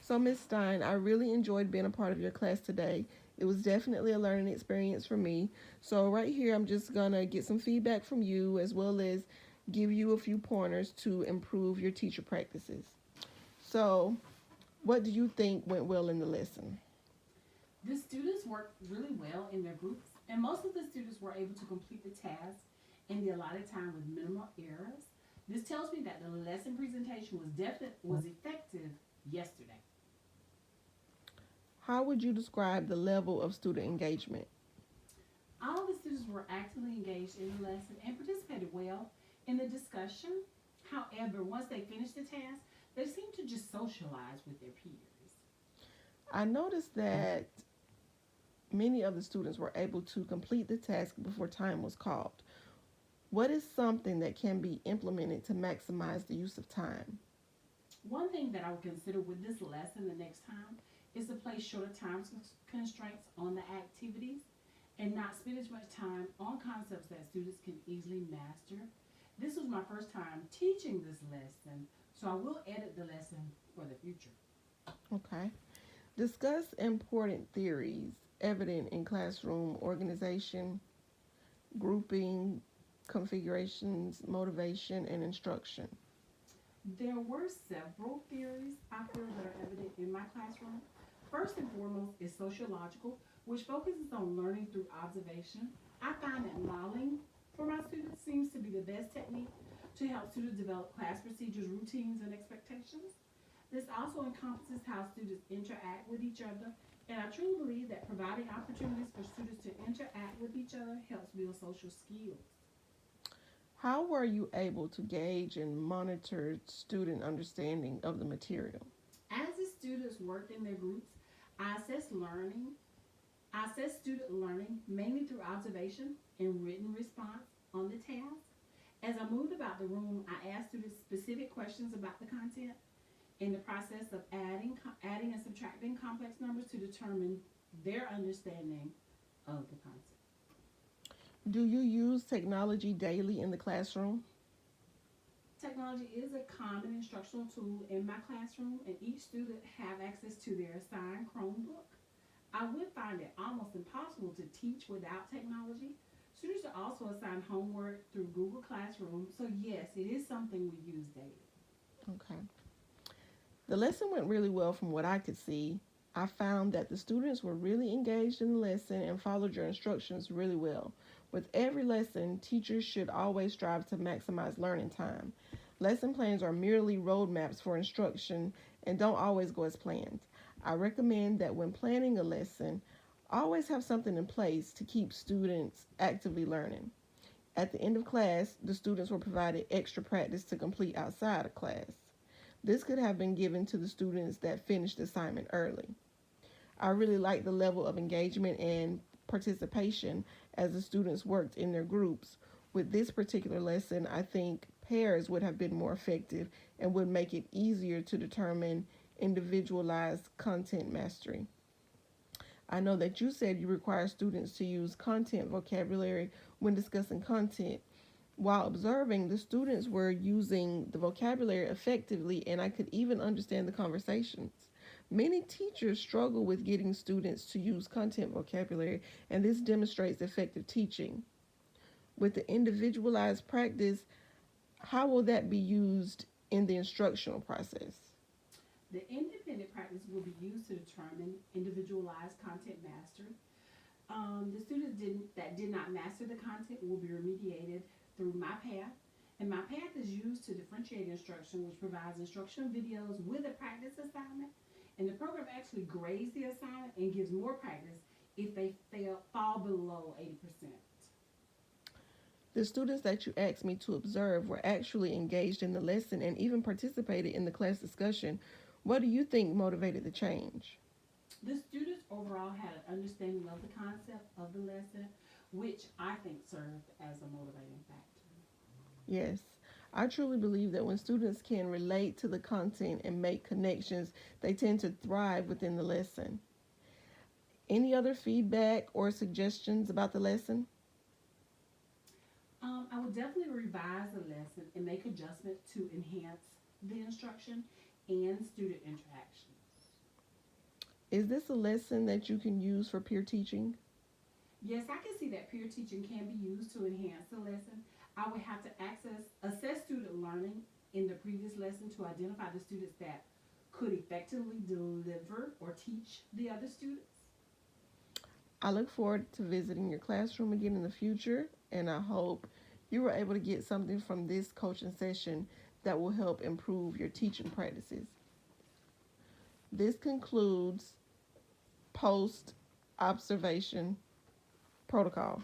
So, Miss Stein, I really enjoyed being a part of your class today. It was definitely a learning experience for me. So, right here, I'm just going to get some feedback from you as well as give you a few pointers to improve your teacher practices. So, what do you think went well in the lesson? The students worked really well in their groups, and most of the students were able to complete the task in the allotted time with minimal errors. This tells me that the lesson presentation was effective yesterday. How would you describe the level of student engagement? All of the students were actively engaged in the lesson and participated well in the discussion. However, once they finished the task, they seemed to just socialize with their peers. I noticed that many of the students were able to complete the task before time was called. What is something that can be implemented to maximize the use of time? One thing that I would consider with this lesson the next time is to place shorter time constraints on the activities and not spend as much time on concepts that students can easily master. This was my first time teaching this lesson, so I will edit the lesson for the future. Okay. Discuss important theories evident in classroom organization, grouping, configurations, motivation, and instruction. There were several theories I feel that are evident in my classroom. First and foremost is sociological, which focuses on learning through observation. I find that modeling for my students seems to be the best technique to help students develop class procedures, routines, and expectations. This also encompasses how students interact with each other, and I truly believe that providing opportunities for students to interact with each other helps build social skills. How were you able to gauge and monitor student understanding of the material? As the students worked in their groups, I assessed learning. I assessed student learning mainly through observation and written response on the task. As I moved about the room, I asked students specific questions about the content in the process of adding and subtracting complex numbers to determine their understanding of the concept. Do you use technology daily in the classroom? Technology is a common instructional tool in my classroom, and each student have access to their assigned Chromebook. I would find it almost impossible to teach without technology. Students are also assigned homework through Google Classroom, so yes, it is something we use daily. Okay. The lesson went really well from what I could see. I found that the students were really engaged in the lesson and followed your instructions really well. With every lesson, teachers should always strive to maximize learning time. Lesson plans are merely roadmaps for instruction and don't always go as planned. I recommend that when planning a lesson, always have something in place to keep students actively learning. At the end of class, the students were provided extra practice to complete outside of class. This could have been given to the students that finished the assignment early. I really liked the level of engagement and participation as the students worked in their groups. With this particular lesson, I think pairs would have been more effective and would make it easier to determine individualized content mastery. I know that you said you require students to use content vocabulary when discussing content. While observing, the students were using the vocabulary effectively, and I could even understand the conversations. Many teachers struggle with getting students to use content vocabulary, and this demonstrates effective teaching. With the individualized practice, how will that be used in the instructional process? The independent practice will be used to determine individualized content mastery. The students that did not master the content will be remediated through My Path. And My Path is used to differentiate instruction, which provides instructional videos with a practice assignment. And the program actually grades the assignment and gives more practice if they fall below 80%. The students that you asked me to observe were actually engaged in the lesson and even participated in the class discussion. What do you think motivated the change? The students overall had an understanding of the concept of the lesson, which I think served as a motivating factor. Yes, I truly believe that when students can relate to the content and make connections, they tend to thrive within the lesson. Any other feedback or suggestions about the lesson? I would definitely revise the lesson and make adjustments to enhance the instruction and student interaction. Is this a lesson that you can use for peer teaching? Yes, I can see that peer teaching can be used to enhance the lesson. I would have to assess student learning in the previous lesson to identify the students that could effectively deliver or teach the other students. I look forward to visiting your classroom again in the future, and I hope you were able to get something from this coaching session that will help improve your teaching practices. This concludes post observation protocol.